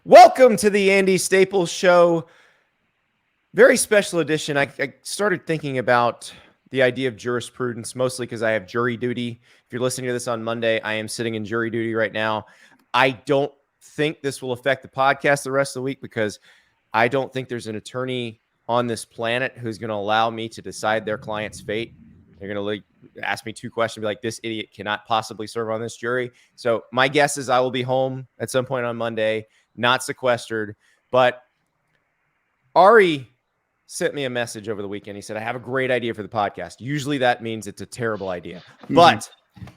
Welcome to the Andy Staples Show. Very special edition. I started thinking about the idea of jurisprudence, mostly because I have jury duty. If you're listening to this on Monday, I am sitting in jury duty right now. I don't think this will affect the podcast the rest of the week because I don't think there's an attorney on this planet who's going to allow me to decide their client's fate. They're going to ask me two questions, be like, this idiot cannot possibly serve on this jury. So my guess is I will be home at some point on Monday, not sequestered. But Ari sent me a message over the weekend. He said, I have a great idea for the podcast. Usually that means it's a terrible idea. But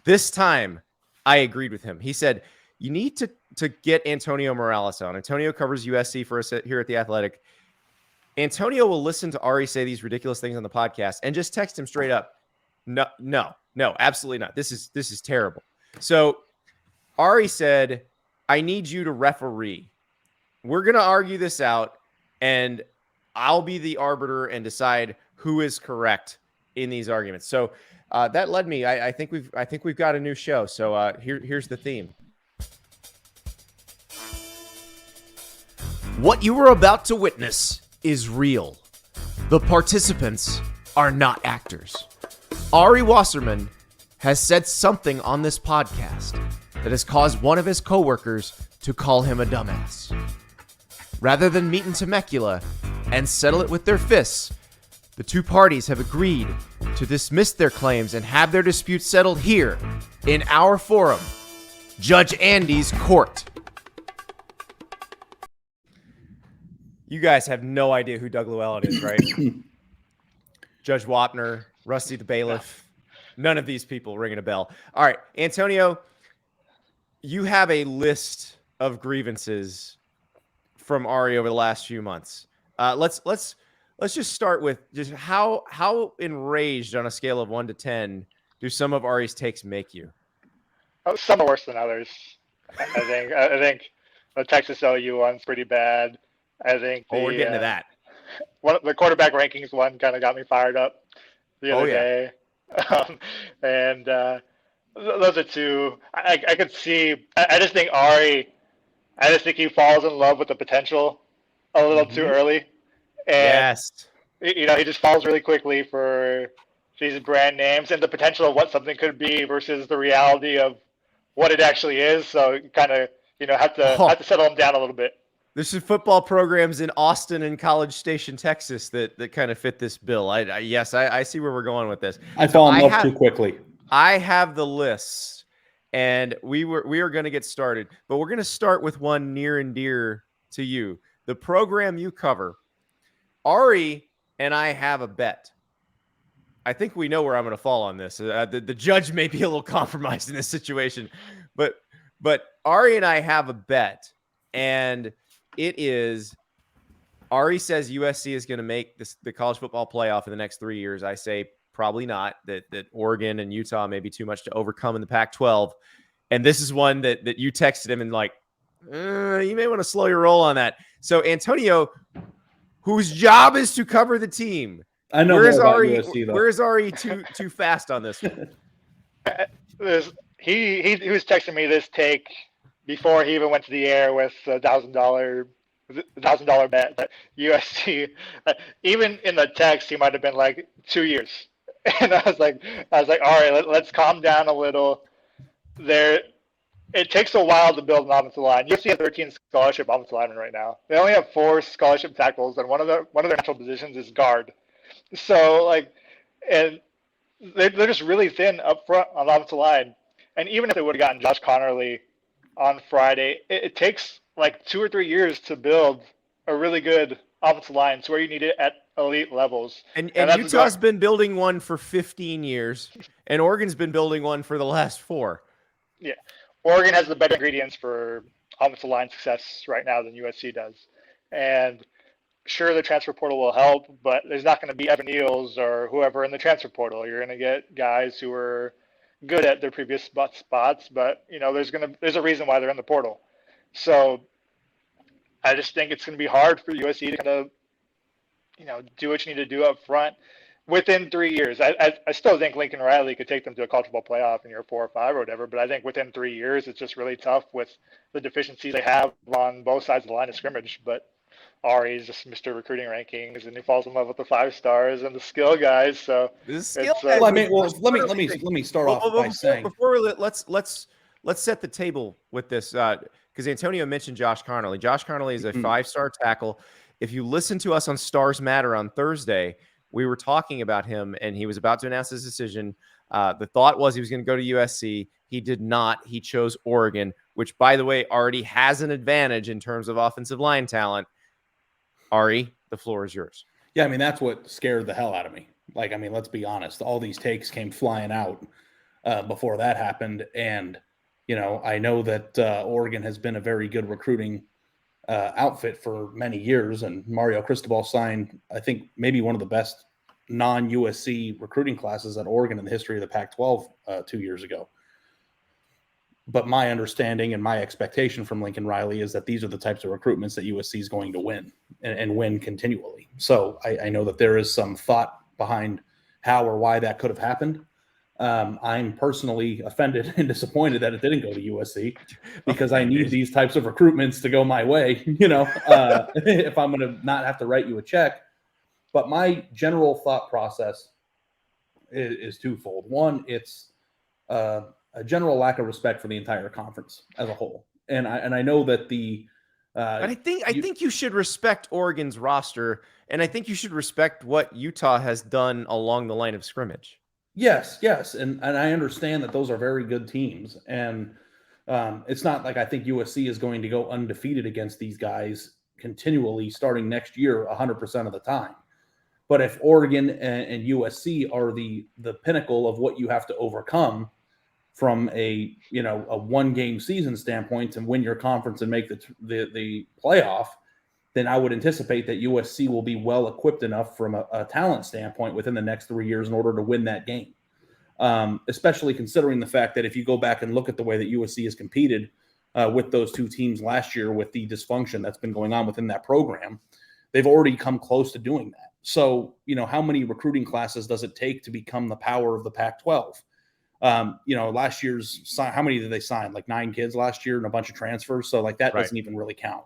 this time I agreed with him. He said, you need to get Antonio Morales on. Antonio covers USC for us here at The Athletic. Antonio will listen to Ari say these ridiculous things on the podcast and just text him straight up. No, absolutely not. This is terrible. So Ari said, I need you to referee. We're going to argue this out, and I'll be the arbiter and decide who is correct in these arguments. So that led me. I think we've got a new show. So here's the theme. What you are about to witness is real. The participants are not actors. Ari Wasserman has said something on this podcast that has caused one of his coworkers to call him a dumbass. Rather than meet in Temecula and settle it with their fists, the two parties have agreed to dismiss their claims and have their dispute settled here in our forum, Judge Andy's court. You guys have no idea who Doug Llewellyn is, right? Judge Wapner, Rusty the Bailiff. None of these people ringing a bell. All right, Antonio, you have a list of grievances from Ari over the last few months. Let's just start with just how enraged on a scale of 1 to 10 do some of Ari's takes make you? Oh, some are worse than others. I think the Texas OU one's pretty bad. I think we're getting to that. The quarterback rankings one kind of got me fired up the other day. And those are two. I could see. I just think Ari. I just think he falls in love with the potential a little too early. And, he just falls really quickly for these brand names and the potential of what something could be versus the reality of what it actually is. So you kind of, have to settle him down a little bit. There's some football programs in Austin and College Station, Texas that kind of fit this bill. I see where we're going with this. I fell in love too quickly. I have the list, and we are going to get started, but we're going to start with one near and dear to you. The program you cover. Ari and I have a bet. I think we know where I'm going to fall on this. The judge may be a little compromised in this situation, but Ari and I have a bet, and it is Ari says USC is going to make the college football playoff in the next 3 years. I say probably not, that Oregon and Utah may be too much to overcome in the Pac-12. And this is one that you texted him and you may want to slow your roll on that. So Antonio, whose job is to cover the team. I know where's Ari, USC, though. Where's Ari too fast on this one? He was texting me this take before he even went to the air with $1,000 bet that USC. Even in the text, he might have been like 2 years, and I was like, all right, let's calm down a little. It takes a while to build an offensive line. USC has 13 scholarship offensive linemen right now. They only have 4 scholarship tackles, and one of their natural positions is guard. So and they're just really thin up front on the offensive line. And even if they would have gotten Josh Connerly on Friday, it takes 2 or 3 years to build a really good offensive line to where you need it at elite levels. And Utah's been building one for 15 years, and Oregon's been building one for the last 4. Yeah. Oregon has the better ingredients for offensive line success right now than USC does. And sure, the transfer portal will help, but there's not going to be Evan Neals or whoever in the transfer portal. You're going to get guys who are good at their previous spots, but there's a reason why they're in the portal. So I just think it's going to be hard for USC to kind of, do what you need to do up front. within 3 years. I still think Lincoln Riley could take them to a college football playoff in year 4 or 5 or whatever, but I think within 3 years it's just really tough with the deficiencies they have on both sides of the line of scrimmage. But Ari's just Mr. Recruiting rankings, and he falls in love with the 5 stars and the skill guys. So This skill it's guys. Well, let me start off by saying before let's set the table with this because Antonio mentioned Josh Connolly. Josh Connolly is a 5-star tackle. If you listen to us on Stars Matter on Thursday, we were talking about him, and he was about to announce his decision. The thought was he was going to go to USC. He did not. He chose Oregon, which, by the way, already has an advantage in terms of offensive line talent. Ari, the floor is yours. Yeah, I mean, that's what scared the hell out of me. Like, I mean, let's be honest. All these takes came flying out before that happened. And, you know, I know that Oregon has been a very good recruiting outfit for many years. And Mario Cristobal signed, I think, maybe one of the best non-USC recruiting classes at Oregon in the history of the Pac-12 2 years ago. But my understanding and my expectation from Lincoln Riley is that these are the types of recruitments that USC is going to win and win continually. So I know that there is some thought behind how or why that could have happened. I'm personally offended and disappointed that it didn't go to USC because I need these types of recruitments to go my way, you know, if I'm going to not have to write you a check. But my general thought process is twofold. One, it's a general lack of respect for the entire conference as a whole. And I know that but I think you should respect Oregon's roster, and I think you should respect what Utah has done along the line of scrimmage. Yes. And I understand that those are very good teams. And it's not like I think USC is going to go undefeated against these guys continually starting next year 100% of the time. But if Oregon and USC are the pinnacle of what you have to overcome from a one-game season standpoint to win your conference and make the playoff, then I would anticipate that USC will be well equipped enough from a talent standpoint within the next 3 years in order to win that game. Especially considering the fact that if you go back and look at the way that USC has competed with those two teams last year with the dysfunction that's been going on within that program, they've already come close to doing that. So, you know, how many recruiting classes does it take to become the power of the Pac-12? Last year's, how many did they sign? Like 9 kids last year and a bunch of transfers. So like that doesn't even really count.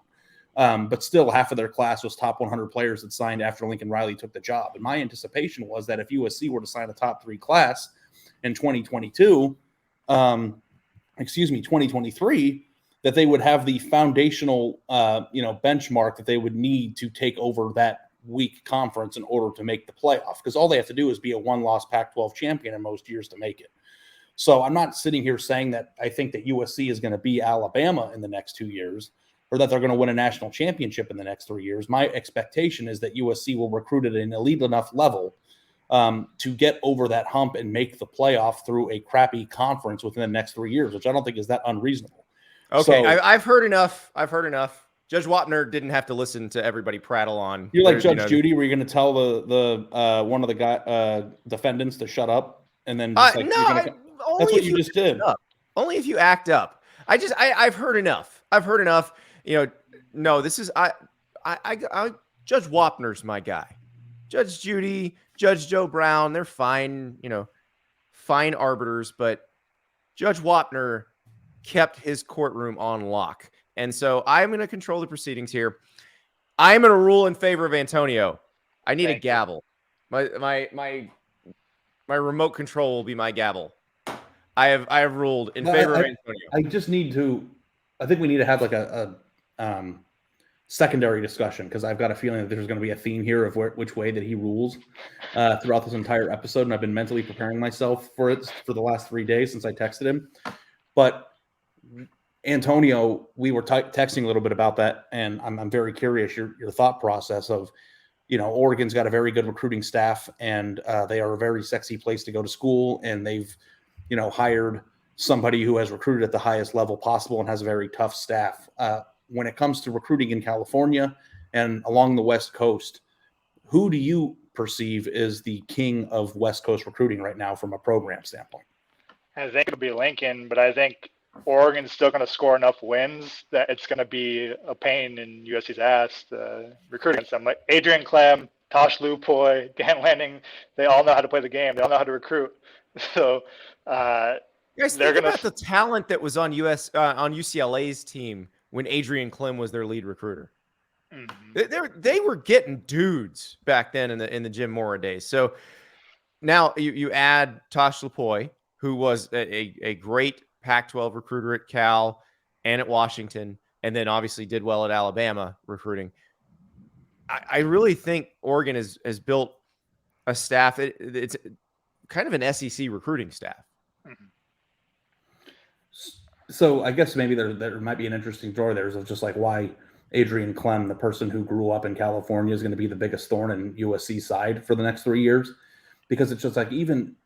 But still half of their class was top 100 players that signed after Lincoln Riley took the job. And my anticipation was that if USC were to sign a top 3 class in 2023, that they would have the foundational, benchmark that they would need to take over that weak conference in order to make the playoff. Because all they have to do is be a 1-loss Pac-12 champion in most years to make it. So I'm not sitting here saying that I think that USC is going to be Alabama in the next 2 years or that they're going to win a national championship in the next 3 years. My expectation is that USC will recruit at an elite enough level to get over that hump and make the playoff through a crappy conference within the next 3 years, which I don't think is that unreasonable. Okay, so, I've heard enough. Judge Wapner didn't have to listen to everybody prattle on. You're like Judge Judy, were you going to tell the one of the defendants to shut up and then just that's what you just did. Only if you act up. I've heard enough. No, this is I Judge Wapner's my guy. Judge Judy, Judge Joe Brown, they're fine, fine arbiters, but Judge Wapner kept his courtroom on lock. And so I'm going to control the proceedings here. I'm going to rule in favor of Antonio. I need a gavel. My remote control will be my gavel. I have ruled in favor of Antonio. I think we need to have like a secondary discussion because I've got a feeling that there's going to be a theme here of which way that he rules throughout this entire episode. And I've been mentally preparing myself for it for the last 3 days since I texted him. But Antonio, we were texting a little bit about that, and I'm very curious your thought process of, Oregon's got a very good recruiting staff, and they are a very sexy place to go to school, and they've, hired somebody who has recruited at the highest level possible and has a very tough staff. When it comes to recruiting in California and along the West Coast, who do you perceive is the king of West Coast recruiting right now from a program standpoint? I think it'll be Lincoln, but I think Oregon's still going to score enough wins that it's going to be a pain in USC's ass to recruit against them. Like Adrian Clem, Tosh Lupoy, Dan Lanning, they all know how to play the game. They all know how to recruit. So Guys, they're think gonna. about the talent that was on on UCLA's team when Adrian Clem was their lead recruiter. They were getting dudes back then in the Jim Mora days. So now you add Tosh Lupoy, who was a great Pac-12 recruiter at Cal and at Washington, and then obviously did well at Alabama recruiting. I really think Oregon has built a staff. It's kind of an SEC recruiting staff. So I guess maybe there might be an interesting story there of just like why Adrian Clem, the person who grew up in California, is going to be the biggest thorn in USC side for the next 3 years. Because it's just like, even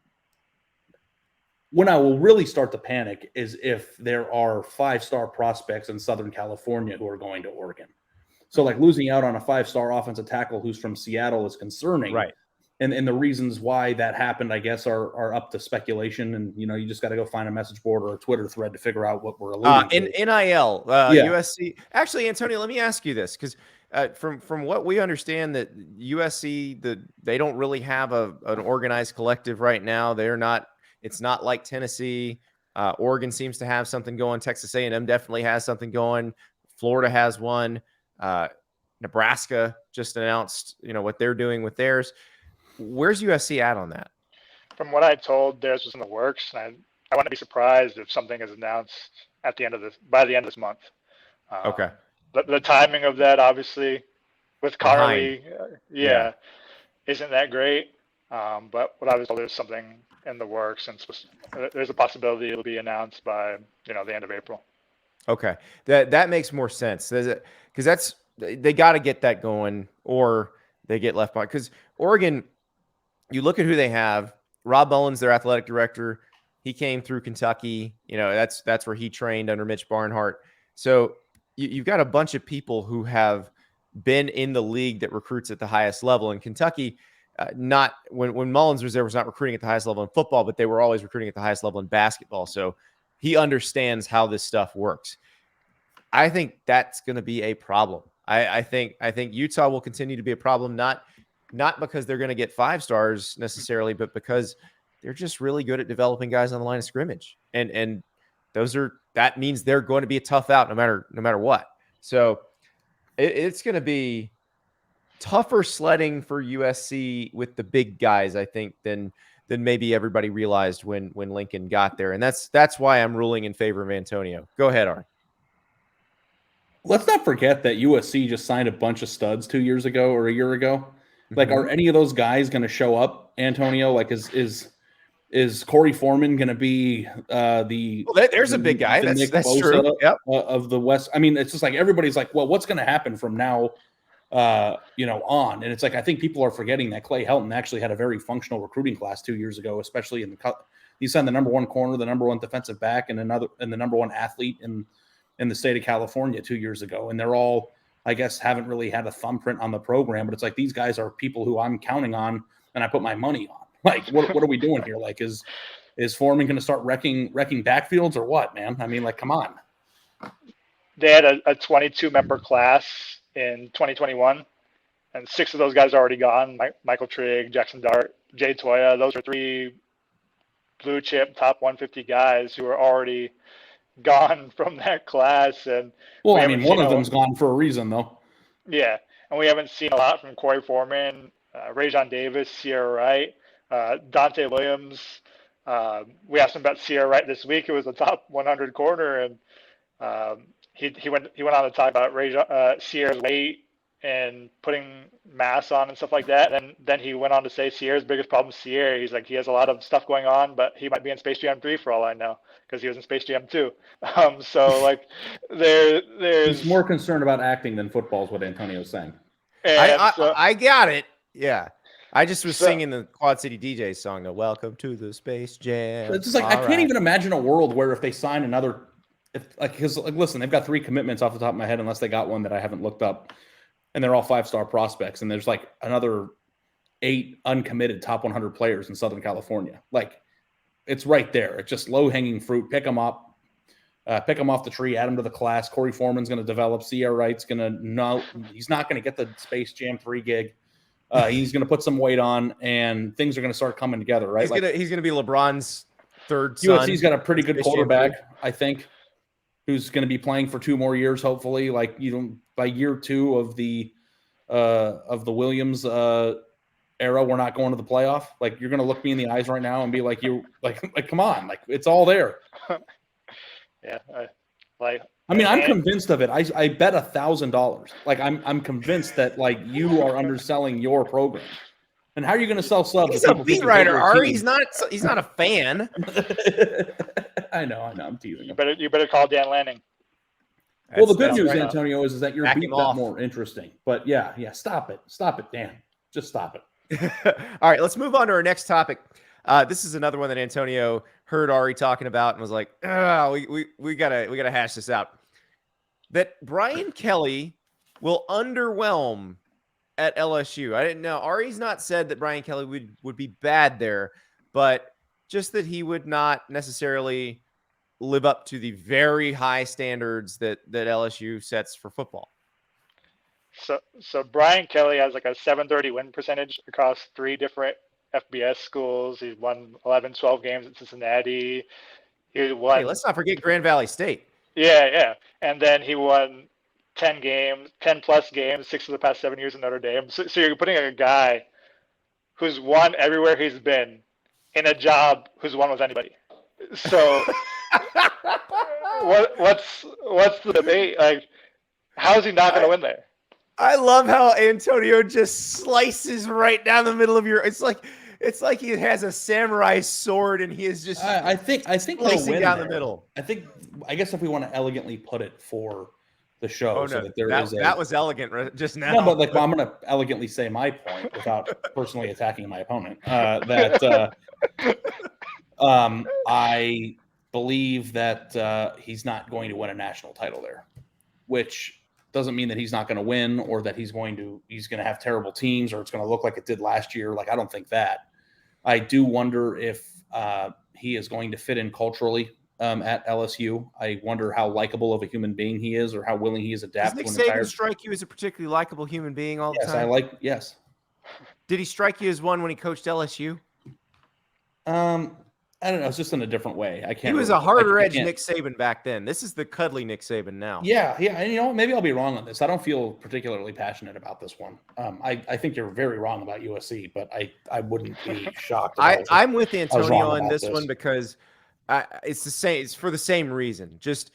when I will really start to panic is if there are 5-star prospects in Southern California who are going to Oregon. So like losing out on a 5-star offensive tackle who's from Seattle is concerning. Right. And the reasons why that happened, I guess, are up to speculation. And, you just got to go find a message board or a Twitter thread to figure out what we're alluding to. NIL, Yeah. USC. Actually, Antonio, let me ask you this, because from what we understand, that USC, they don't really have an organized collective right now. It's not like Tennessee. Oregon seems to have something going. Texas A&M definitely has something going. Florida has one. Nebraska just announced, what they're doing with theirs. Where's USC at on that? From what I told, theirs was in the works, and I wouldn't be surprised if something is announced by the end of this month. Okay. The timing of that, obviously, with Carly, isn't that great. But what I was told, there's something in the works, and there's a possibility it'll be announced by the end of April. Okay, that makes more sense, because they got to get that going, or they get left behind. Because Oregon, you look at who they have. Rob Mullins, their athletic director, he came through Kentucky. That's where he trained under Mitch Barnhart. So you've got a bunch of people who have been in the league that recruits at the highest level. In Kentucky, not when Mullins was there, was not recruiting at the highest level in football, but they were always recruiting at the highest level in basketball. So he understands how this stuff works. I think that's going to be a problem. I think Utah will continue to be a problem, not because they're going to get 5 stars necessarily, but because they're just really good at developing guys on the line of scrimmage. And that means they're going to be a tough out no matter what. So it's going to be tougher sledding for USC with the big guys, I think, than maybe everybody realized when Lincoln got there. And that's why I'm ruling in favor of Antonio. Go ahead, Ari. Let's not forget that USC just signed a bunch of studs 2 years ago or a year ago. Like, are any of those guys going to show up, Antonio? Like, is Corey Foreman going to be there's a big guy. That's true. Yep. Of the West? I mean, it's just like everybody's like, well, what's going to happen from now, on? And it's like, I think people are forgetting that Clay Helton actually had a very functional recruiting class 2 years ago, especially he signed the number 1 corner, the number 1 defensive back, and the number 1 athlete in the state of California 2 years ago. And they're all, I guess, haven't really had a thumbprint on the program, but it's like, these guys are people who I'm counting on and I put my money on. Like, what are we doing here? Like, is Foreman going to start wrecking backfields or what, man? I mean, like, come on. They had a 22-member class in 2021, and 6 of those guys are already gone. Michael Trigg, Jackson Dart, Jay Toya. Those are 3 blue chip top 150 guys who are already gone from that class. And well, I mean, one of them's gone for a reason, though. Yeah, and we haven't seen a lot from Corey Foreman, Rajon Davis, Sierra Wright, Dante Williams. We asked him about Sierra Wright this week. It was a top 100 corner, and he went on to talk about Sierra's weight and putting mass on and stuff like that. And then he went on to say Sierra's biggest problem is Sierra. He's like, he has a lot of stuff going on, but he might be in Space Jam 3 for all I know, because he was in Space Jam 2. So like there's he's more concerned about acting than football is what Antonio's saying. I got it. Yeah. I just was singing the Quad City DJ song, the Welcome to the Space Jam. It's just like, I can't even imagine a world where if they sign another, because listen, they've got 3 commitments off the top of my head, unless they got one that I haven't looked up, and they're all 5-star prospects, and there's like another 8 uncommitted top 100 players in Southern California. Like, it's right there. It's just low-hanging fruit. Pick them up, pick them off the tree, add them to the class. Corey Foreman's going to develop. Sierra Wright's going to know he's not going to get the Space Jam 3 gig. He's going to put some weight on, and things are going to start coming together, right? He's gonna be LeBron's third son. USC's got a pretty good quarterback, I think, who's going to be playing for 2 more years, hopefully. Like, by year 2 of the Williams era, we're not going to the playoff. Like, you're going to look me in the eyes right now and be like, come on, like, it's all there. Yeah, I'm convinced of it. I bet $1,000. Like, I'm convinced that, like, you are underselling your program. And how are you going to sell subs? He's a beat writer, Ari. He's not a fan. I know. I'm teasing him. You better call Dan Lanning. Well, the good news, Antonio, is that your beat bet more interesting. But yeah, stop it, Dan. Just stop it. All right, let's move on to our next topic. This is another one that Antonio heard Ari talking about and was like, we gotta hash this out. That Brian Kelly will underwhelm at LSU. I didn't know. Ari's not said that Brian Kelly would be bad there, but just that he would not necessarily live up to the very high standards that LSU sets for football. So Brian Kelly has like a 730 win percentage across 3 different FBS schools. He's won 11, 12 games at Cincinnati. He won. Hey, let's not forget Grand Valley State. Yeah. And then he won 10 plus games, 6 of the past 7 years in Notre Dame. So you're putting a guy who's won everywhere he's been in a job who's won with anybody. So what's the debate? Like, how is he not going to win there? I love how Antonio just slices right down the middle of your. It's like he has a samurai sword and he is just. I think slicing down the middle. I guess if we want to elegantly put it for the show, so that that was elegant just now. No, but I'm going to elegantly say my point without personally attacking my opponent. I believe that he's not going to win a national title there, which doesn't mean that he's not going to win or that he's going to have terrible teams or it's going to look like it did last year. Like, I don't think that. I do wonder if he is going to fit in culturally at LSU. I wonder how likable of a human being he is or how willing he is to adapt. Does Nick Saban strike you as a particularly likable human being all the time? Yes. Did he strike you as one when he coached LSU? I don't know. It's just in a different way. I can't. He was a harder edge Nick Saban back then. This is the cuddly Nick Saban now. Yeah. And maybe I'll be wrong on this. I don't feel particularly passionate about this one. I think you're very wrong about USC, but I wouldn't be shocked. I'm with Antonio on this one because it's the same. It's for the same reason. Just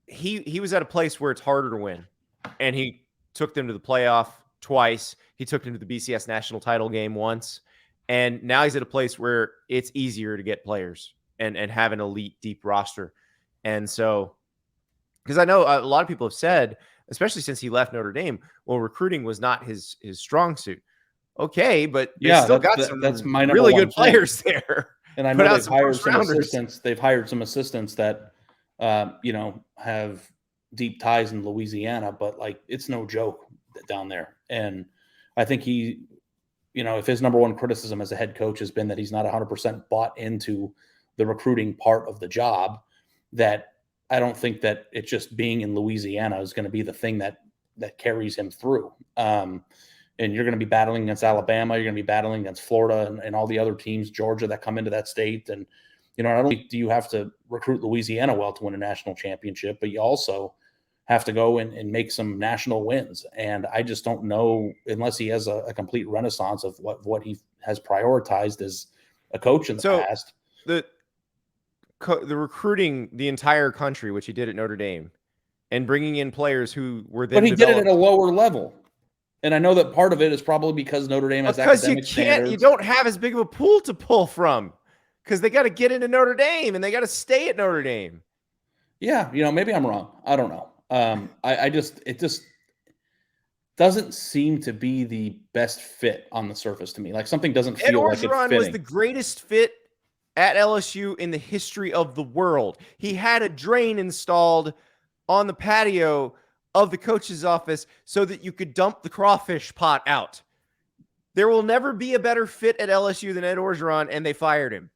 he was at a place where it's harder to win, and he took them to the playoff twice. He took them to the BCS national title game once. And now he's at a place where it's easier to get players and have an elite, deep roster. And so, because I know a lot of people have said, especially since he left Notre Dame, well, recruiting was not his strong suit. Okay, but they still got some really good players there. And I know they've hired some assistants. They've hired some assistants that, have deep ties in Louisiana, but like, it's no joke down there. And I think if his number one criticism as a head coach has been that he's not 100% bought into the recruiting part of the job, that I don't think that it's just being in Louisiana is going to be the thing that carries him through. And you're going to be battling against Alabama. You're going to be battling against Florida and all the other teams, Georgia, that come into that state. And, not only do you have to recruit Louisiana well to win a national championship, but you also have to go and make some national wins. And I just don't know, unless he has a complete renaissance of what he has prioritized as a coach in the past. The recruiting the entire country, which he did at Notre Dame, and bringing in players who were then did it at a lower level. And I know that part of it is probably because Notre Dame has academic standards. You don't have as big of a pool to pull from because they got to get into Notre Dame and they got to stay at Notre Dame. Yeah, maybe I'm wrong. I don't know. It just doesn't seem to be the best fit on the surface to me. Like, something doesn't feel like it's fitting. Was the greatest fit at LSU in the history of the world. He had a drain installed on the patio of the coach's office so that you could dump the crawfish pot out. There will never be a better fit at LSU than Ed Orgeron, and they fired him.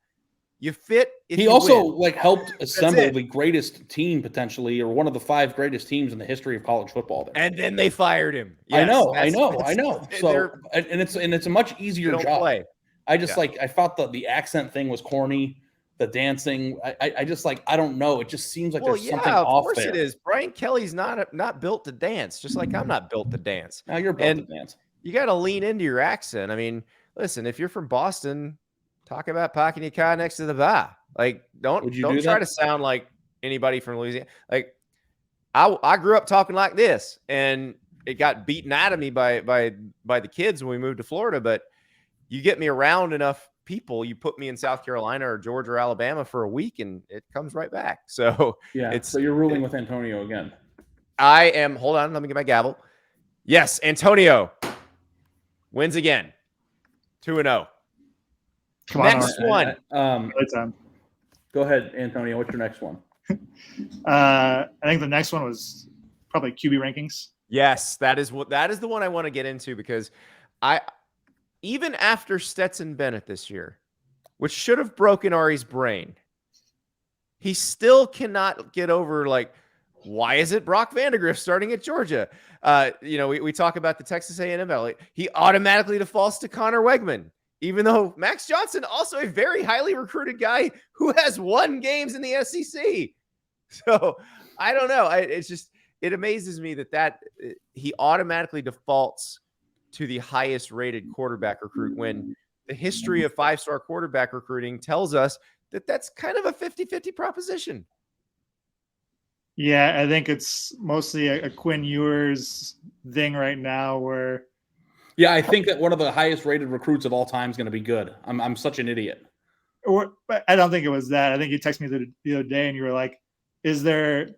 You fit. If He you also win. like helped assemble it. the greatest team potentially, or one of the 5 greatest teams in the history of college football. There. And then they fired him. I Yes, know. So, they're- and it's a much they easier don't job. play. I just I thought the accent thing was corny. The dancing, I just I don't know. It just seems like there's something of off course there. it is. Brian Kelly's not built to dance, just like I'm not built to dance. Now you're built to dance. You got to lean into your accent. I mean, listen, if you're from Boston, talk about parking your car next to the bar. Like, don't try to sound like anybody from Louisiana. Like, I grew up talking like this, and it got beaten out of me by the kids when we moved to Florida. But you get me around enough people, you put me in South Carolina or Georgia or Alabama for a week, and it comes right back. So yeah, so you're ruling with Antonio again. I am. Hold on, let me get my gavel. Yes, Antonio wins again, 2-0. Come on, next one. Go ahead, Antonio. What's your next one? I think the next one was probably QB rankings. Yes, that is the one I want to get into, because even after Stetson Bennett this year, which should have broken Ari's brain, he still cannot get over, like, why is it Brock Vandegrift starting at Georgia? We talk about the Texas A&M. He automatically defaults to Connor Wegman, even though Max Johnson, also a very highly recruited guy who has won games in the SEC. So I don't know. It amazes me that he automatically defaults to the highest rated quarterback recruit, when the history of 5-star quarterback recruiting tells us that that's kind of a 50-50 proposition. Yeah, I think it's mostly a Quinn Ewers thing right now where. Yeah, I think that one of the highest rated recruits of all time is going to be good. I'm such an idiot. But I don't think it was that. I think you texted me the other day and you were like, do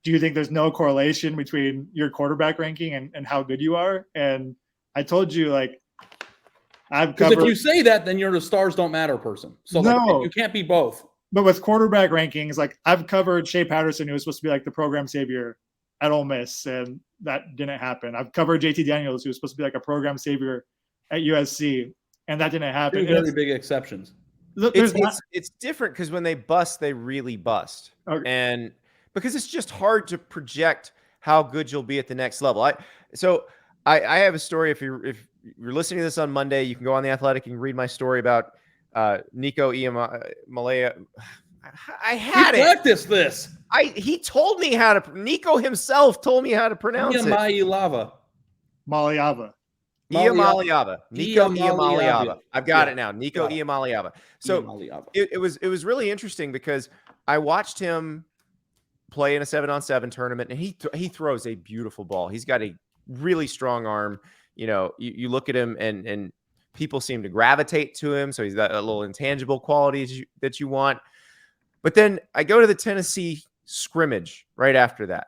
you think there's no correlation between your quarterback ranking and how good you are? And I told you, I've covered. If you say that, then you're a stars don't matter person. So you can't be both. But with quarterback rankings, I've covered Shea Patterson, who was supposed to be the program savior at Ole Miss, and that didn't happen. I've covered JT Daniels, who was supposed to be a program savior at USC, and that didn't happen. Very big exceptions. It's different because when they bust, they really bust. Okay. And because it's just hard to project how good you'll be at the next level. I have a story. If you're listening to this on Monday, you can go on The Athletic and read my story about Nico Malaya. I had it. Practice this. He told me how to. Nico himself told me how to pronounce it. Maliava. Nico Iamaleava. I've got it now. Nico Iamaleava. So it was really interesting because I watched him play in a 7-on-7 tournament, and he throws a beautiful ball. He's got a really strong arm. You look at him and people seem to gravitate to him. So he's got a little intangible qualities that you want. But then I go to the Tennessee scrimmage right after that.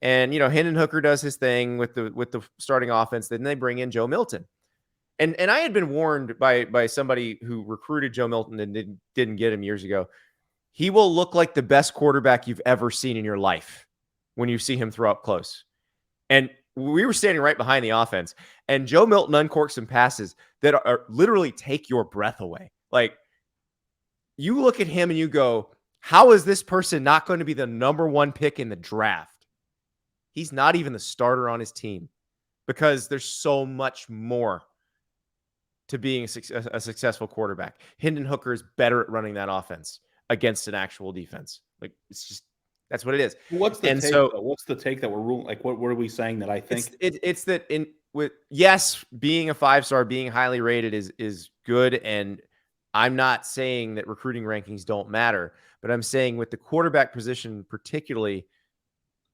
And, Hendon Hooker does his thing with the starting offense. Then they bring in Joe Milton. And I had been warned by somebody who recruited Joe Milton and didn't get him years ago. He will look like the best quarterback you've ever seen in your life when you see him throw up close. And we were standing right behind the offense, and Joe Milton uncorked some passes that are literally take your breath away. You look at him and you go, how is this person not going to be the number 1 pick in the draft? He's not even the starter on his team, because there's so much more to being a successful quarterback. Hendon Hooker is better at running that offense against an actual defense. It's just, that's what it is. What's the take? So, what's the take that we're ruling? What are we saying that I think? It's that being a 5-star, being highly rated is good. And I'm not saying that recruiting rankings don't matter, but I'm saying with the quarterback position, particularly,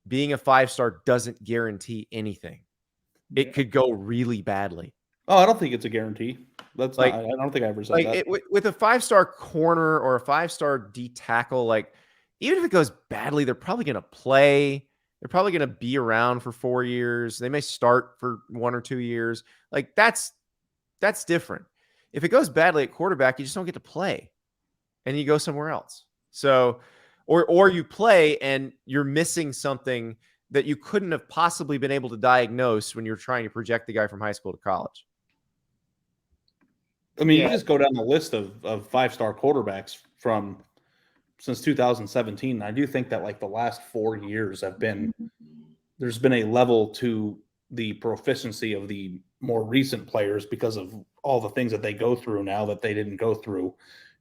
being a 5-star doesn't guarantee anything. It could go really badly. Oh, I don't think it's a guarantee. I don't think I ever said that. With a 5-star corner or a 5-star D tackle, even if it goes badly, they're probably going to play. They're probably going to be around for 4 years. They may start for 1 or 2 years. That's different. If it goes badly at quarterback, you just don't get to play, and you go somewhere else. So, or you play and you're missing something that you couldn't have possibly been able to diagnose when you're trying to project the guy from high school to college. I mean, you just go down the list of 5-star quarterbacks since 2017. I do think that like the last 4 years there's been a level to the proficiency of the more recent players because of all the things that they go through now that they didn't go through.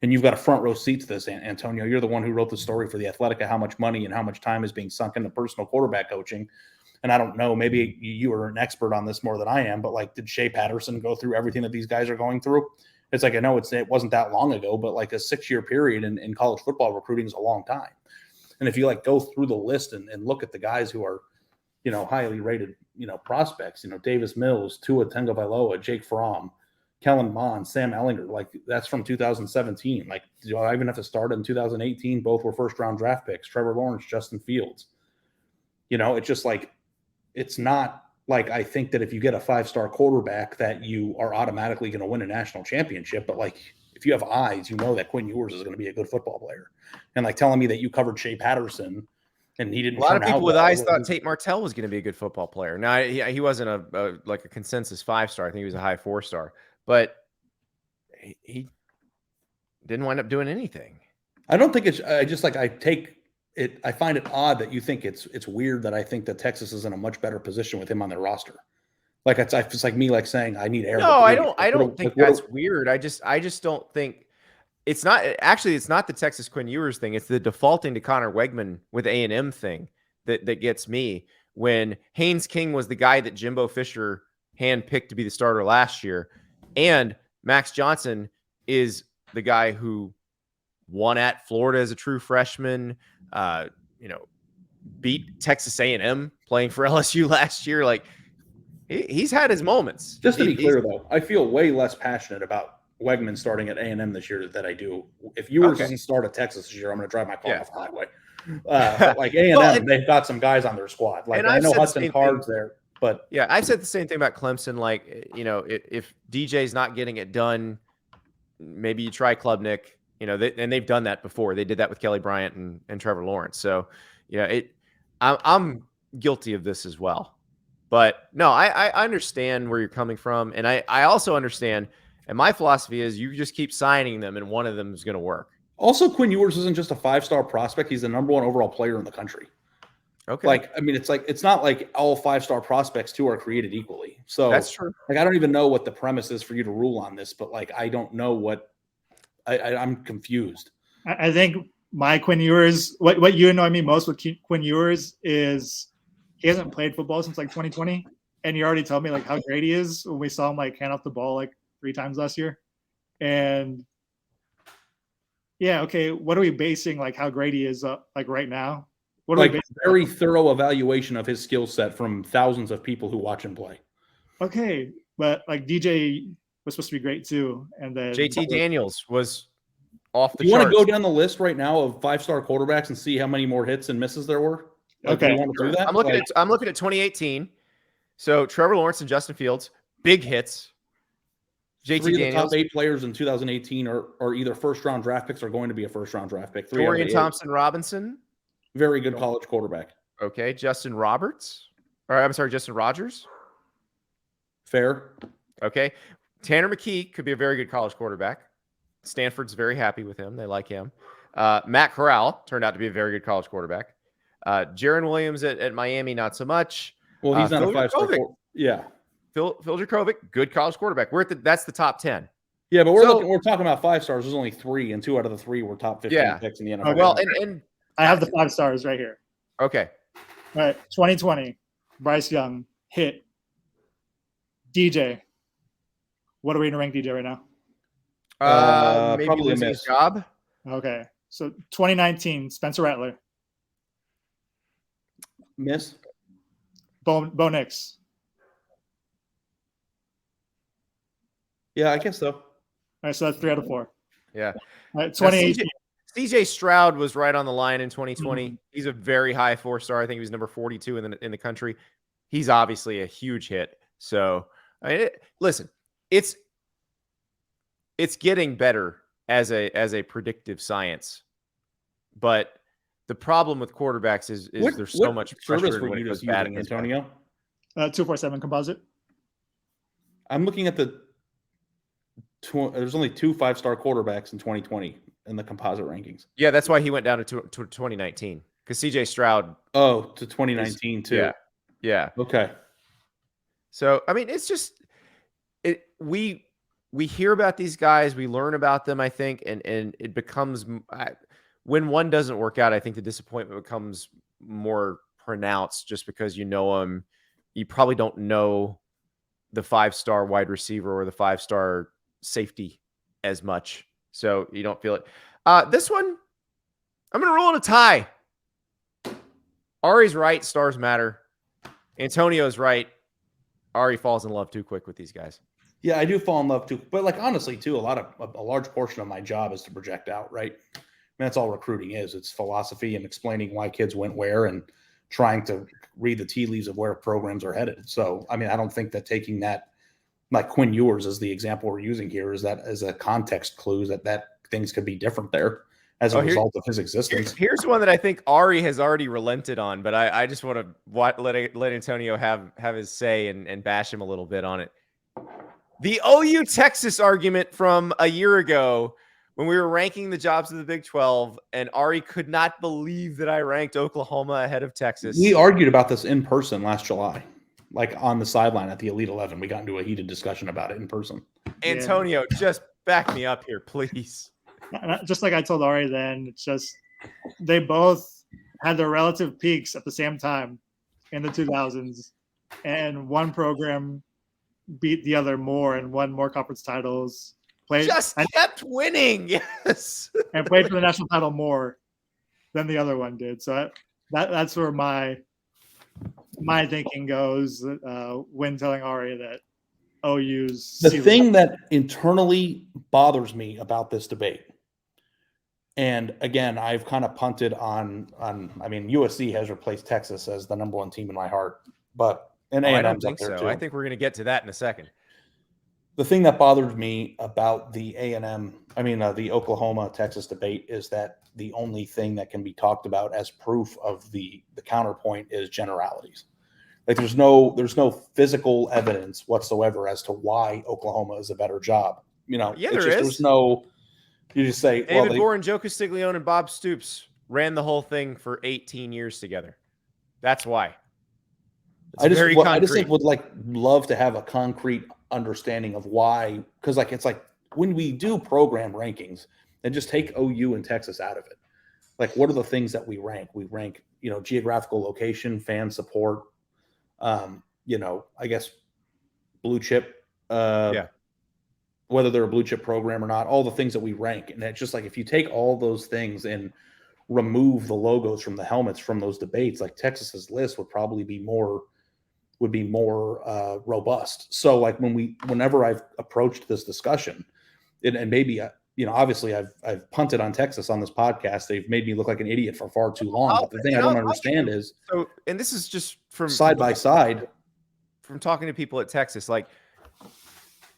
And you've got a front row seat to this, Antonio. You're the one who wrote the story for The Athletic of how much money and how much time is being sunk into personal quarterback coaching. And I don't know, maybe you are an expert on this more than I am, but like, did Shea Patterson go through everything that these guys are going through? It's like, I know it wasn't that long ago, but like a 6-year period in college football recruiting is a long time. And if you like go through the list and look at the guys who are, highly rated, prospects, Davis Mills, Tua Tagovailoa, Jake Fromm, Kellen Mond, Sam Ellinger, like that's from 2017. Like, do I even have to start in 2018? Both were first-round draft picks. Trevor Lawrence, Justin Fields. It's just like, it's not like I think that if you get a 5-star quarterback that you are automatically going to win a national championship. But like, if you have eyes, that Quinn Ewers is going to be a good football player. And like telling me that you covered Shea Patterson and he didn't. A lot of people with eyes thought Tate Martell was going to be a good football player. Now he wasn't a consensus 5-star. I think he was a high 4-star. But he didn't wind up doing anything. I don't think it's. I find it odd that you think it's weird that I think that Texas is in a much better position with him on their roster. Like it's like me like saying I need air. No, I don't think that's weird. I just don't think it's not the Texas Quinn Ewers thing. It's the defaulting to Connor Wegman with A&M thing that gets me. When Haynes King was the guy that Jimbo Fisher handpicked to be the starter last year. And Max Johnson is the guy who won at Florida as a true freshman, beat Texas A&M playing for LSU last year. Like he's had his moments. Just to be clear, though, I feel way less passionate about Wegman starting at A&M this year than I do. If Ewers doesn't start at Texas this year, I'm going to drive my car off the highway. Like A&M, they've got some guys on their squad. Like I know Hudson Card's there. But yeah, I've said the same thing about Clemson. Like, if DJ's not getting it done, maybe you try Klubnik, and they've done that before. They did that with Kelly Bryant and Trevor Lawrence. So, I'm guilty of this as well. But no, I understand where you're coming from. And I also understand, and my philosophy is you just keep signing them and one of them is going to work. Also, Quinn Ewers isn't just a 5-star prospect. He's the number 1 overall player in the country. Okay. Like, I mean, it's not like all 5-star prospects too are created equally. So that's true. Like, I don't even know what the premise is for you to rule on this, but like, I don't know what I'm confused. I think my Quinn Ewers, what you annoy me most with Quinn Ewers is he hasn't played football since like 2020. And you already told me like how great he is when we saw him like hand off the ball like 3 times last year. And yeah, okay. What are we basing like how great he is like right now? What like very thorough evaluation of his skill set from thousands of people who watch him play. Okay, but like DJ was supposed to be great too, and then JT Daniels was off the charts. You want to go down the list right now of 5-star quarterbacks and see how many more hits and misses there were? Like, okay, you want to do that? I'm looking at 2018. So Trevor Lawrence and Justin Fields, big hits. JT Daniels. Daniels. The top 8 players in 2018 are either first-round draft picks or going to be a first-round draft pick. Dorian Thompson Robinson. Very good college quarterback. Okay. Justin Rogers. Fair. Okay. Tanner McKee could be a very good college quarterback. Stanford's very happy with him. They like him. Matt Corral turned out to be a very good college quarterback. Jaron Williams at Miami, not so much. Well, he's not a 5-star. Yeah. Phil Jurkovec, good college quarterback. That's the top 10. Yeah, but we're talking about 5 stars. There's only 3, and 2 out of the 3 were top 15 picks in the NFL. Well, and I have the 5 stars right here. Okay. All right. 2020, Bryce Young hit. DJ. What are we going to rank DJ right now? Maybe probably losing his job. Okay. So 2019, Spencer Rattler. Miss. Bo Nix. Yeah, I guess so. All right, so that's 3 out of 4. Yeah. All right, 2018. CJ Stroud was right on the line in 2020. Mm-hmm. He's a very high 4-star. I think he was number 42 in the country. He's obviously a huge hit. So, I mean, listen, it's getting better as a predictive science. But the problem with quarterbacks is there's so much pressure when it goes bad. Antonio? 247 composite. I'm looking at there's only 2 5-star quarterbacks in 2020. in the composite rankings. Yeah, that's why he went down to 2019 because CJ Stroud. Oh, to 2019 too. Yeah, yeah. Okay. So I mean, it's just we hear about these guys, we learn about them, I think, and it becomes when one doesn't work out, I think the disappointment becomes more pronounced just because you know them. You probably don't know the 5-star wide receiver or the 5-star safety as much, so you don't feel it. This one, I'm going to roll in a tie. Ari's right. Stars matter. Antonio's right. Ari falls in love too quick with these guys. Yeah, I do fall in love too. But like honestly, too, a large portion of my job is to project out, right? I mean, that's all recruiting is. It's philosophy and explaining why kids went where and trying to read the tea leaves of where programs are headed. So, I mean, I don't think that taking that, like Quinn Ewers as the example we're using here, is that as a context clue that things could be different there as a result of his existence. Here's one that I think Ari has already relented on, but I just want to let Antonio have his say and bash him a little bit on it. The OU Texas argument from a year ago when we were ranking the jobs of the Big 12, and Ari could not believe that I ranked Oklahoma ahead of Texas. We argued about this in person last July, like on the sideline at the Elite 11. We got into a heated discussion about it in person. Antonio, just back me up here, please. Just like I told Ari then, it's just they both had their relative peaks at the same time in the 2000s, and one program beat the other more and won more conference titles. Kept winning, yes, and played for the national title more than the other one did. So that's where my thinking goes when telling Ari that OU's the thing that internally bothers me about this debate. And again, I've kind of punted on. I mean, USC has replaced Texas as the number 1 team in my heart, but I don't think so. I think we're going to get to that in a second. The thing that bothered me about the the Oklahoma-Texas debate is that the only thing that can be talked about as proof of the counterpoint is generalities. Like there's no physical evidence whatsoever as to why Oklahoma is a better job. There is. There's no. You just say David Boren, Joe Castiglione, and Bob Stoops ran the whole thing for 18 years together. That's why. I just would love to have a concrete understanding of why, because it's like when we do program rankings and just take OU and Texas out of it, like what are the things that we rank? We rank, geographical location, fan support, I guess blue chip, whether they're a blue chip program or not, all the things that we rank. And it's just like if you take all those things and remove the logos from the helmets from those debates, like Texas's list would probably be more robust. So like whenever I've approached this discussion, and maybe obviously I've punted on Texas on this podcast. They've made me look like an idiot for far too long. But the thing I don't understand is and this is just from side by side from talking to people at Texas, like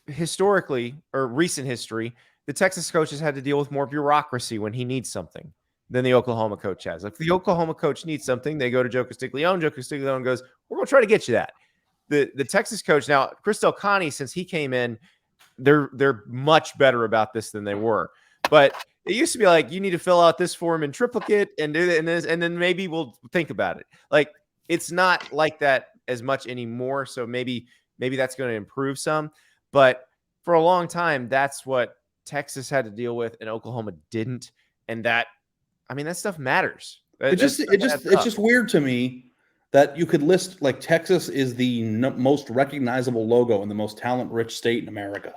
historically or recent history, the Texas coaches had to deal with more bureaucracy when he needs something than the Oklahoma coach has. If the Oklahoma coach needs something, they go to Joe Castiglione. Joe Castiglione goes, "We're going to try to get you that." The Texas coach now, Chris Del Conte, since he came in, they're much better about this than they were. But it used to be like, you need to fill out this form in triplicate and do this, and then maybe we'll think about it. Like it's not like that as much anymore. So maybe that's going to improve some. But for a long time, that's what Texas had to deal with, and Oklahoma didn't. And that stuff matters. It's just weird to me that you could list like Texas is the most recognizable logo in the most talent-rich state in America.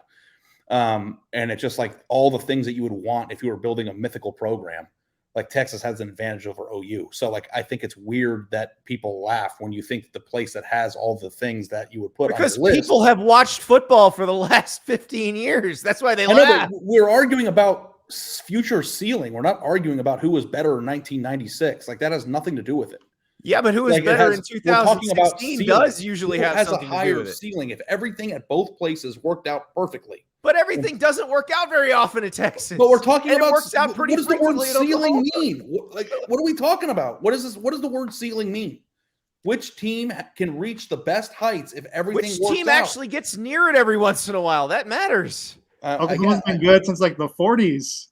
And it's just like all the things that you would want if you were building a mythical program. Like Texas has an advantage over OU. So like I think it's weird that people laugh when you think the place that has all the things that you would put on the list. Because people have watched football for the last 15 years. That's why they laugh. But we're arguing about future ceiling. We're not arguing about who was better in 1996. Like that has nothing to do with it. Yeah, but who was better in 2016 does usually have something to do with it. Ceiling if everything at both places worked out perfectly. But everything doesn't work out very often in Texas. But we're talking about it works out pretty what does the word ceiling mean? What are we talking about? What is this? What does the word ceiling mean? Which team can reach the best heights if everything works out? Which team actually gets near it every once in a while? That matters. Oklahoma's been good since like the 40s.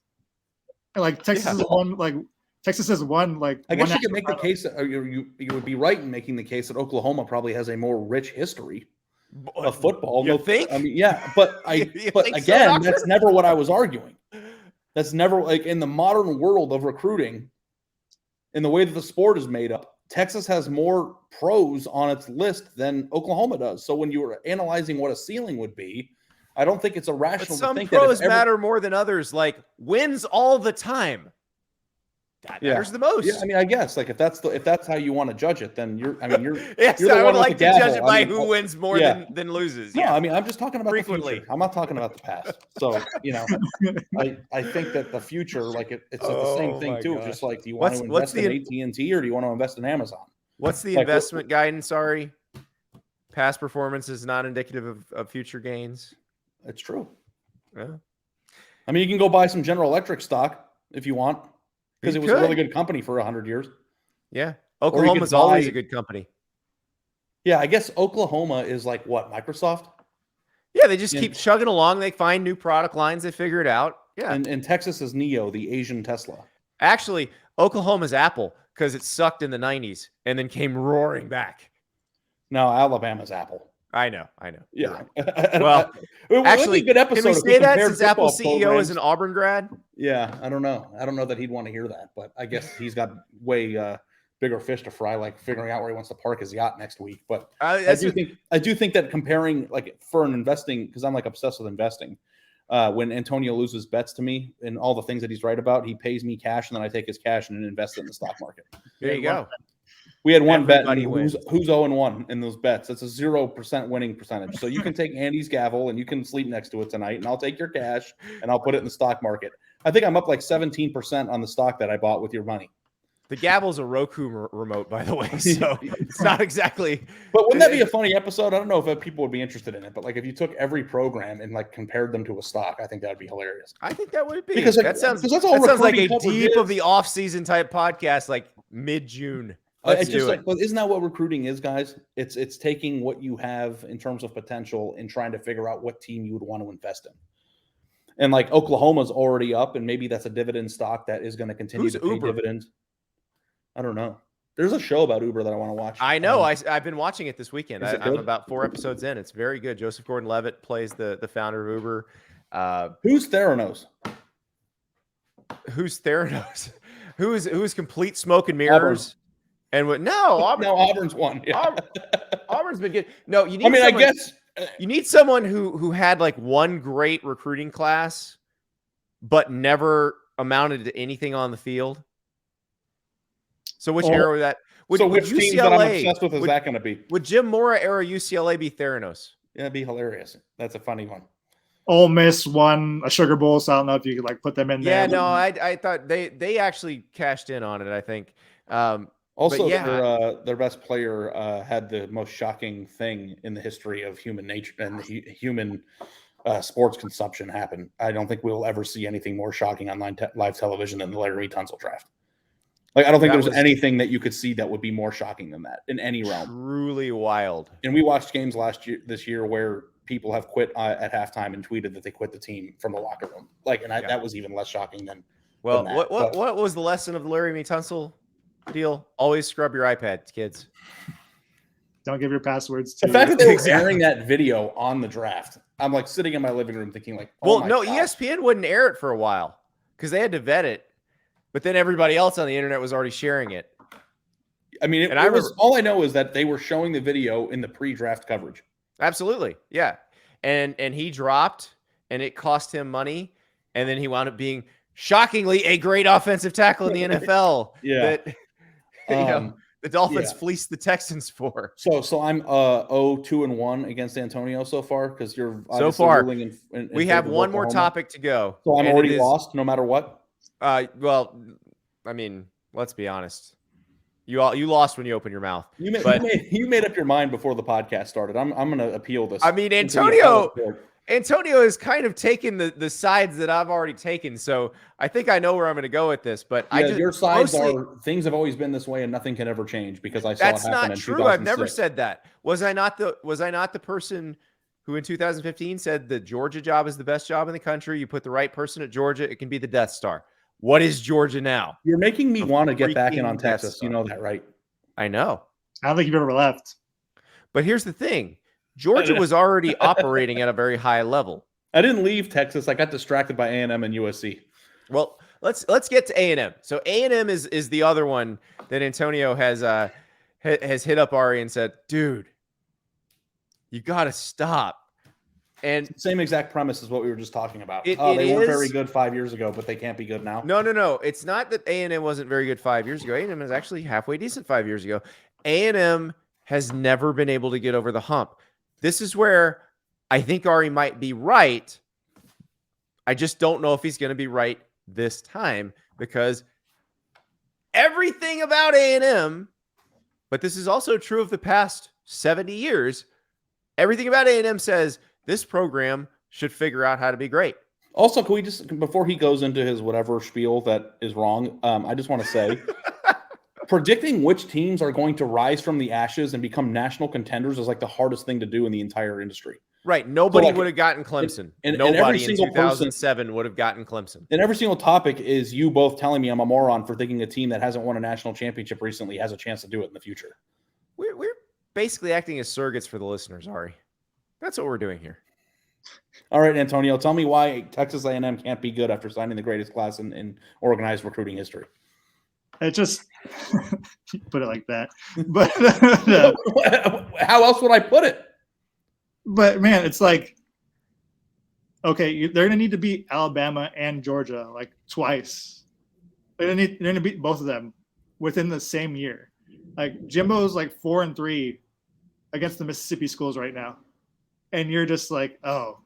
Like Texas is one. Like Texas has won. Like I guess you could national make the title. case that you would be right in making the case that Oklahoma probably has a more rich history of football. You think? I mean, yeah, but You but think so, again, Doctor? that's never what I was arguing. That's never like in the modern world of recruiting, in the way that the sport is made up. Texas has more pros on its list than Oklahoma does. So when you were analyzing what a ceiling would be, I don't think it's But irrational to some think pros that matter more than others. Like wins all the time. That matters the most. Yeah, I mean, I guess like if that's how you want to judge it, then you're Yes, you're the I one would with like the to gavel. judge it I by mean, who wins more yeah. than loses. No, Yeah. I mean, I'm just talking about Frequently. the future. I'm not talking about the past. So, I think that the future, like it's the same thing my too. gosh. Just like, do you want to What's invest in AT&T or do you want to invest in Amazon? What's the Like, investment guidance? Sorry. Past performance is not indicative of future gains. It's true. Yeah. I mean, you can go buy some General Electric stock if you want, because You it was a really could. good company for 100 years. Yeah. Or you could Oklahoma's always buy- a good company. Yeah, I guess Oklahoma is like what, Microsoft? Yeah, they just Yeah. keep chugging along. They find new product lines. They figure it out. Yeah. And Texas is Neo, the Asian Tesla. Actually, Oklahoma's Apple because it sucked in the 90s and then came roaring back. No, Alabama's Apple. I know. Yeah. Well, it would actually, be a good episode can we if say that compared since Apple football CEO programs. is an Auburn grad? Yeah, I don't know. I don't know that he'd want to hear that, but I guess he's got way bigger fish to fry, like figuring out where he wants to park his yacht next week. But I do think that comparing, like, for an investing, because I'm like obsessed with investing. When Antonio loses bets to me and all the things that he's right about, he pays me cash, and then I take his cash and invest it in the stock market. There you go. We had one Everybody bet. wins. Who's 0-1 in those bets? It's a 0% winning percentage. So you can take Andy's gavel and you can sleep next to it tonight, and I'll take your cash and I'll put it in the stock market. I think I'm up like 17% on the stock that I bought with your money. The gavel's a Roku remote, by the way, so it's not exactly. But wouldn't that be a funny episode? I don't know if people would be interested in it, but like if you took every program and like compared them to a stock, I think that would be hilarious. I think that would be Because that sounds like a deep of the off-season type podcast, like mid-June. Let's do it. But isn't that what recruiting is, guys? It's taking what you have in terms of potential and trying to figure out what team you would want to invest in. And like Oklahoma's already up, and maybe that's a dividend stock that is going to continue to pay dividends. I don't know. There's a show about Uber that I want to watch. I know. I've been watching it this weekend. I'm good? about 4 episodes in. It's very good. Joseph Gordon-Levitt plays the founder of Uber. Who's Theranos? Who's Theranos? Who's complete smoke and mirrors? And what? No, Auburn. No, Auburn's won. Yeah. Auburn's been good. No, you need. I mean, I guess you need someone who had like one great recruiting class, but never amounted to anything on the field. So which era would that? Which UCLA, teams that I'm obsessed with is that going to be? Would Jim Mora era UCLA be Theranos? Yeah, it'd be hilarious. That's a funny one. Ole Miss won a Sugar Bowl, so I don't know if you could like put them in there. Yeah, no, I thought they actually cashed in on it. I think. Also, yeah. their best player had the most shocking thing in the history of human nature and human sports consumption happen. I don't think we'll ever see anything more shocking on live television than the Larry Tunsil draft. Like, I don't think there's anything that you could see that would be more shocking than that in any realm. Truly wild. And we watched games this year where people have quit at halftime and tweeted that they quit the team from the locker room. Like, and that was even less shocking than. Well, than that. What was the lesson of the Larry Tunsil deal? Always scrub your iPad, kids. Don't give your passwords to the fact that they were airing that video on the draft. I'm like sitting in my living room thinking like, oh, well, no, God. ESPN wouldn't air it for a while because they had to vet it, but then everybody else on the internet was already sharing it. I mean, all I know is that they were showing the video in the pre-draft coverage. Absolutely, yeah, and he dropped, and it cost him money, and then he wound up being shockingly a great offensive tackle in the NFL. Yeah. That, the Dolphins fleeced the Texans for. So I'm 0-2-1 against Antonio so far because you're so far. In we have one more topic to go. So I'm already lost, no matter what. Well, I mean, let's be honest. You lost when you opened your mouth. You made up your mind before the podcast started. I'm going to appeal this. I mean, Antonio has kind of taken the sides that I've already taken, so I think I know where I'm going to go with this. But your sides are things have always been this way, and nothing can ever change because I saw it happen in 2006. That's not true. I've never said that. Was I not the person who in 2015 said the Georgia job is the best job in the country? You put the right person at Georgia, it can be the Death Star. What is Georgia now? You're making me want to get back in freaking on Death Texas. You Star. know that, right? I know. I don't think you've ever left. But here's the thing. Georgia was already operating at a very high level. I didn't leave Texas. I got distracted by A&M and USC. Well, let's get to A&M. So A&M is the other one that Antonio has hit up Ari and said, dude, you got to stop. And same exact premise as what we were just talking about. They weren't very good 5 years ago, but they can't be good now. No. It's not that A&M wasn't very good 5 years ago. A&M is actually halfway decent 5 years ago. A&M has never been able to get over the hump. This is where I think Ari might be right. I just don't know if he's going to be right this time, because everything about A&M, but this is also true of the past 70 years, everything about A&M says this program should figure out how to be great. Also, can we just, before he goes into his whatever spiel that is wrong, I just want to say, predicting which teams are going to rise from the ashes and become national contenders is like the hardest thing to do in the entire industry. Right. Nobody would have gotten Clemson. Nobody in 2007 would have gotten Clemson. And every single topic is you both telling me I'm a moron for thinking a team that hasn't won a national championship recently has a chance to do it in the future. We're basically acting as surrogates for the listeners, Ari. That's what we're doing here. All right, Antonio, tell me why Texas A&M can't be good after signing the greatest class in organized recruiting history. It just put it like that. But how else would I put it? But man, it's like, okay, they're gonna need to beat Alabama and Georgia like twice. They're gonna beat both of them within the same year. Like Jimbo's like 4-3 against the Mississippi schools right now, and you're just like, oh,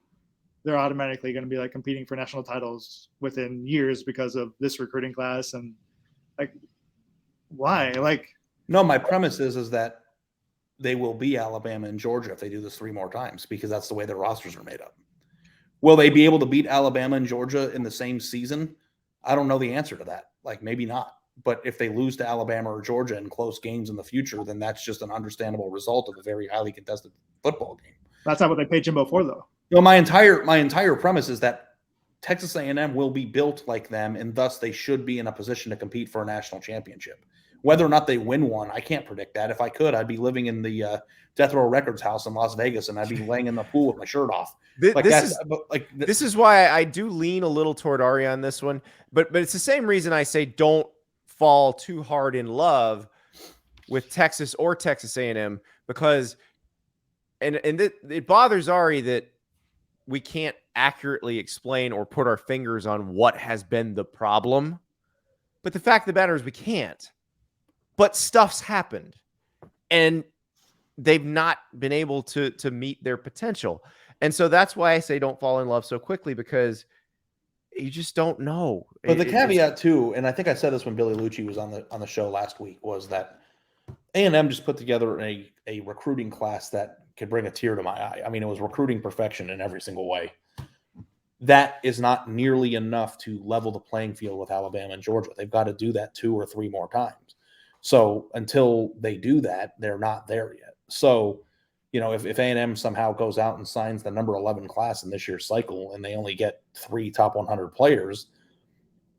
they're automatically going to be like competing for national titles within years because of this recruiting class. And like, why? Like, no, my premise is that they will be Alabama and Georgia if they do this 3 more times, because that's the way their rosters are made up. Will they be able to beat Alabama and Georgia in the same season? I don't know the answer to that. Like, maybe not. But if they lose to Alabama or Georgia in close games in the future, then that's just an understandable result of a very highly contested football game. That's not what they paid Jimbo for, though. No, my entire premise is that Texas A&M will be built like them, and thus they should be in a position to compete for a national championship. Whether or not they win one, I can't predict that. If I could, I'd be living in the Death Row Records house in Las Vegas, and I'd be laying in the pool with my shirt off. This is why I do lean a little toward Ari on this one, but it's the same reason I say don't fall too hard in love with Texas or Texas A&M, because it bothers Ari that we can't accurately explain or put our fingers on what has been the problem. But the fact of the matter is we can't. But stuff's happened, and they've not been able to meet their potential. And so that's why I say don't fall in love so quickly, because you just don't know. But the caveat too, and I think I said this when Billy Lucci was on the show last week, was that A&M just put together a recruiting class that could bring a tear to my eye. I mean, it was recruiting perfection in every single way. That is not nearly enough to level the playing field with Alabama and Georgia. They've got to do that 2 or 3 more times. So until they do that, they're not there yet. So, you know, if A&M somehow goes out and signs the number 11 class in this year's cycle and they only get 3 top 100 players,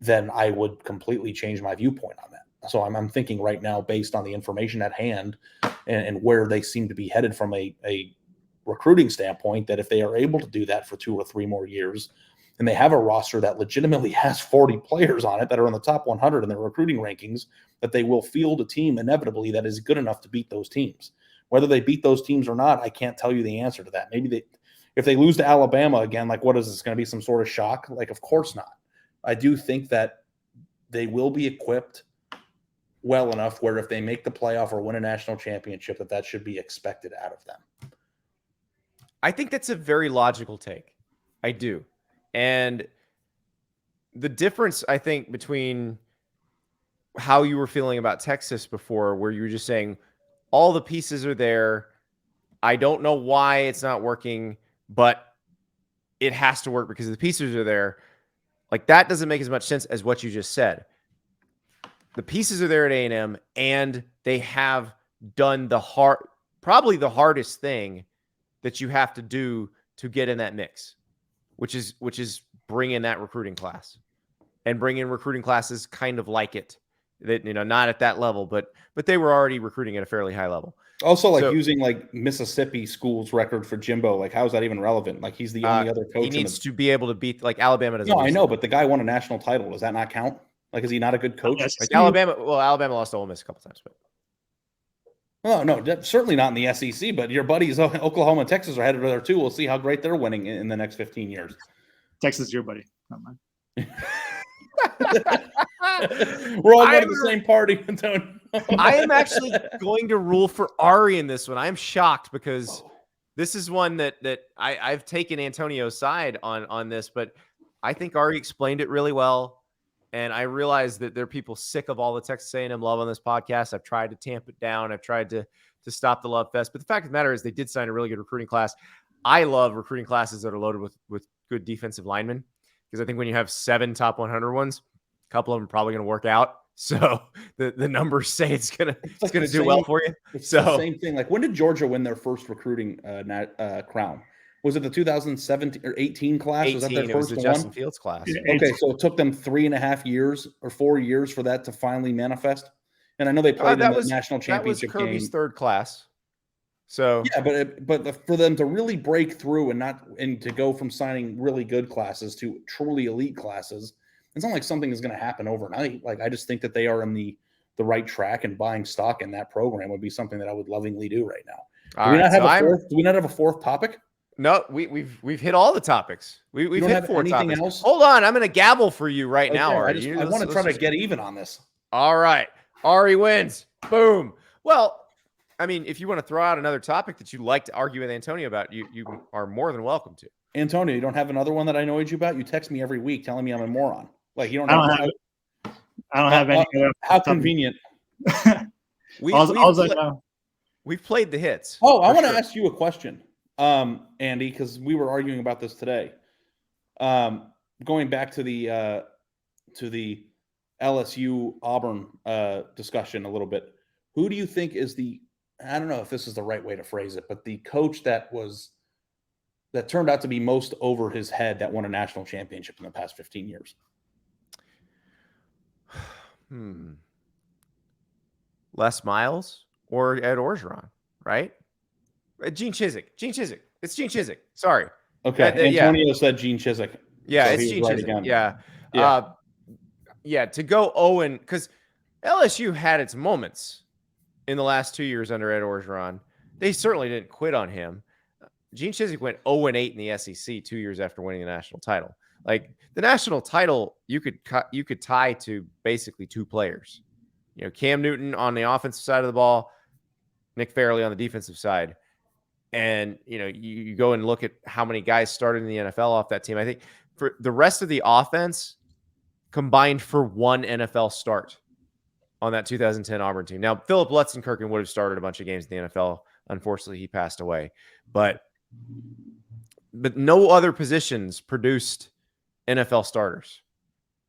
then I would completely change my viewpoint on that. So I'm thinking right now, based on the information at hand and where they seem to be headed from a recruiting standpoint, that if they are able to do that for 2 or 3 more years, and they have a roster that legitimately has 40 players on it that are in the top 100 in their recruiting rankings, that they will field a team inevitably that is good enough to beat those teams. Whether they beat those teams or not, I can't tell you the answer to that. Maybe if they lose to Alabama again, like, what is this going to be, some sort of shock? Like, of course not. I do think that they will be equipped well enough where if they make the playoff or win a national championship, that should be expected out of them. I think that's a very logical take. I do. And the difference, I think, between how you were feeling about Texas before, where you were just saying all the pieces are there, I don't know why it's not working, but it has to work because the pieces are there. Like, that doesn't make as much sense as what you just said. The pieces are there at A&M, and they have done probably the hardest thing that you have to do to get in that mix, which is bring in that recruiting class. and bring in recruiting classes kind of like it. That, not at that level, but they were already recruiting at a fairly high level. Also, So- using Mississippi schools record for Jimbo, how is that even relevant? He's the only other coach. He needs to be able to beat Alabama. Doesn't. No, I know, but the guy won a national title. Does that not count? Is he not a good coach? Yes. Alabama lost to Ole Miss a couple times, but. Oh, no, certainly not in the SEC, but your buddies, Oklahoma and Texas, are headed there too. We'll see how great they're winning in the next 15 years. Texas is your buddy, not mine. We're all going to the same party, Antonio. I am actually going to rule for Ari in this one. I am shocked because this is one that I've taken Antonio's side on this, but I think Ari explained it really well. And I realize that there are people sick of all the Texas A&M love on this podcast. I've tried to tamp it down. I've tried to stop the love fest. But the fact of the matter is they did sign a really good recruiting class. I love recruiting classes that are loaded with good defensive linemen, because I think when you have 7 top 100 ones, a couple of them are probably going to work out. So the numbers say it's gonna do well for you. It's the same thing. When did Georgia win their first recruiting crown? Was it the 2017 or 18 class? 18, was that their it was first the one? Justin Fields class. Okay, so it took them 3.5 years or 4 years for that to finally manifest. And I know they played in the national championship that was Kirby's game. third class. So yeah, but for them to really break through and to go from signing really good classes to truly elite classes, it's not like something is going to happen overnight. I just think that they are in the right track, and buying stock in that program would be something that I would lovingly do right now. Do we not have a fourth topic? No, we've hit all the topics. We've hit 4 topics. Else? Hold on, I'm going to gavel for you right now, Ari. I want to try to get even on this. All right, Ari wins. Boom. Well, I mean, if you want to throw out another topic that you'd like to argue with Antonio about, you are more than welcome to. Antonio, you don't have another one that I annoyed you about? You text me every week telling me I'm a moron. You don't. I don't have any. How convenient. We've played the hits. Oh, I want to ask you a question, Andy, because we were arguing about this today. Going back to the LSU Auburn discussion a little bit. Who do you think is I don't know if this is the right way to phrase it, but the coach that turned out to be most over his head that won a national championship in the past 15 years? Les Miles or Ed Orgeron, right? Gene Chizik. It's Gene Chizik. Sorry. Okay. Antonio said Gene Chizik. Yeah, so it's Gene Chizik. Again. Yeah. To go Owen, because LSU had its moments in the last 2 years under Ed Orgeron. They certainly didn't quit on him. Gene Chizik went 0-8 in the SEC 2 years after winning the national title. The national title, you could tie to basically 2 players. Cam Newton on the offensive side of the ball, Nick Fairley on the defensive side. And, you go and look at how many guys started in the NFL off that team. I think for the rest of the offense combined for 1 NFL start on that 2010 Auburn team. Now, Philip Lutzenkirchen would have started a bunch of games in the NFL. Unfortunately, he passed away. But no other positions produced NFL starters.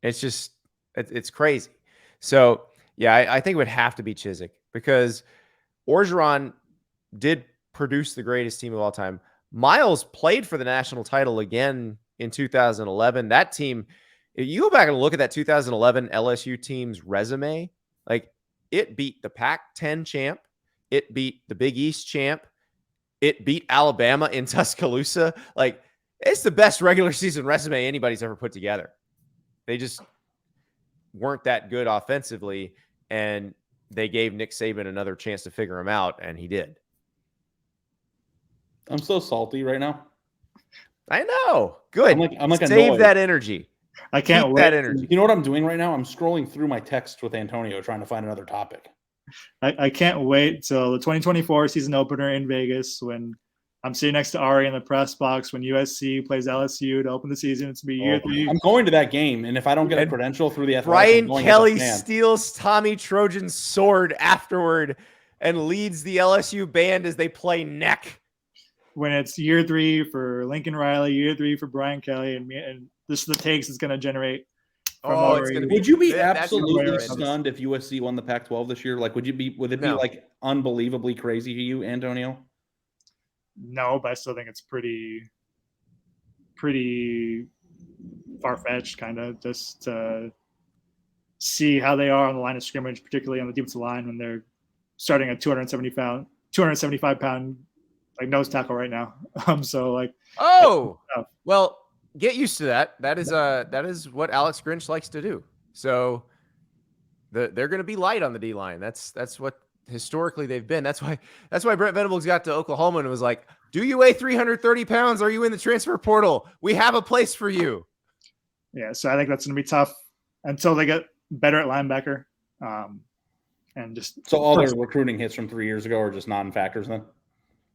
It's crazy. So, yeah, I think it would have to be Chizik, because Orgeron did produce the greatest team of all time. Miles played for the national title again in 2011. That team, if you go back and look at that 2011 LSU team's resume, it beat the Pac-10 champ. It beat the Big East champ. It beat Alabama in Tuscaloosa. It's the best regular season resume anybody's ever put together. They just weren't that good offensively, and they gave Nick Saban another chance to figure him out, and he did. I'm so salty right now. I know. Good. I'm Save annoyed. that energy. I can't Keep wait. that energy. You know what I'm doing right now? I'm scrolling through my text with Antonio trying to find another topic. I can't wait till the 2024 season opener in Vegas, when I'm sitting next to Ari in the press box when USC plays LSU to open the season. It's going to be year 3. I'm going to that game, and if I don't get a credential through the Brian Kelly steals Tommy Trojan's sword afterward and leads the LSU band as they play neck. When it's year 3 for Lincoln Riley, year 3 for Brian Kelly, and this is the takes it's going to generate. It's going to be. Would you be absolutely stunned if USC won the Pac-12 this year? Would it be unbelievably crazy to you, Antonio? No, but I still think it's pretty far-fetched, kind of just to see how they are on the line of scrimmage, particularly on the defensive line when they're starting a 275 pound like nose tackle right now. So like, well, get used to that. That is what Alex Grinch likes to do. So they're going to be light on the D line. That's what historically they've been. That's why Brent Venables got to Oklahoma and was like, "Do you weigh 330 pounds? Are you in the transfer portal? We have a place for you." Yeah, so I think that's going to be tough until they get better at linebacker. And just so all their recruiting hits from 3 years ago are just non-factors then.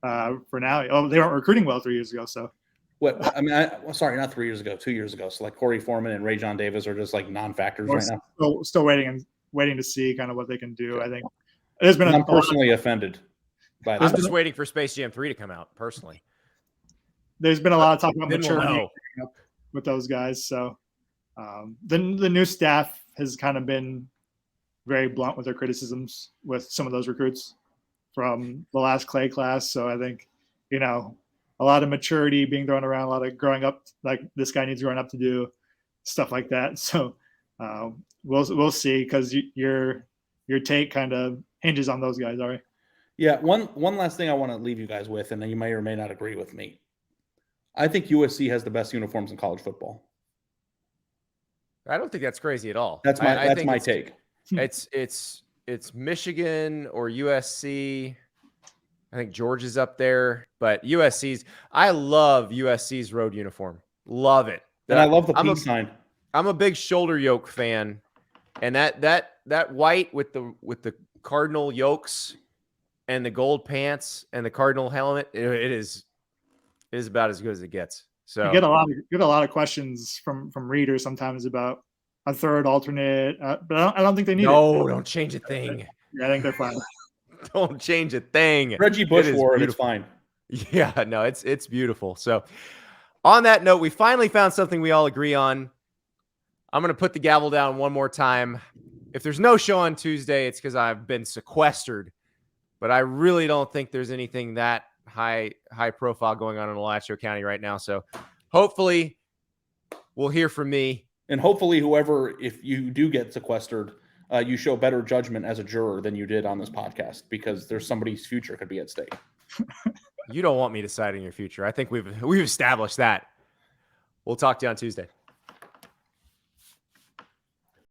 For now, they weren't recruiting well 3 years ago. So what? I mean, sorry, not 3 years ago, 2 years ago. So like Corey Foreman and Ray John Davis are just like non-factors right now. Still waiting to see kind of what they can do. I think there's been. I'm personally offended by that. I'm just waiting for Space Jam 3 to come out. Personally, there's been a lot of talk about maturity we'll with those guys. So the new staff has kind of been very blunt with their criticisms with some of those recruits from the last Clay class. So I think, a lot of maturity being thrown around, a lot of growing up, like this guy needs growing up to do stuff like that. So we'll see, because your take kind of hinges on those guys, Ari. Yeah. One last thing I want to leave you guys with, and then you may or may not agree with me. I think USC has the best uniforms in college football. I don't think that's crazy at all. That's my take. It's Michigan or USC. I think Georgia's up there, but I love USC's road uniform. Love it. And I love the peace sign. I'm a big shoulder yoke fan, and that white with the cardinal yokes and the gold pants and the cardinal helmet, it is about as good as it gets. So you get a lot of questions from readers sometimes about a third alternate, but I don't think they need it. No, don't change a thing. Yeah, I think they're fine. Don't change a thing. Reggie Bush wore it. It's fine. Yeah, no, it's beautiful. So on that note, we finally found something we all agree on. I'm going to put the gavel down one more time. If there's no show on Tuesday, it's because I've been sequestered, but I really don't think there's anything that high profile going on in Alachua County right now. So hopefully we'll hear from me. And hopefully if you do get sequestered, you show better judgment as a juror than you did on this podcast, because there's somebody's future could be at stake. You don't want me deciding your future. I think we've established that. We'll talk to you on Tuesday.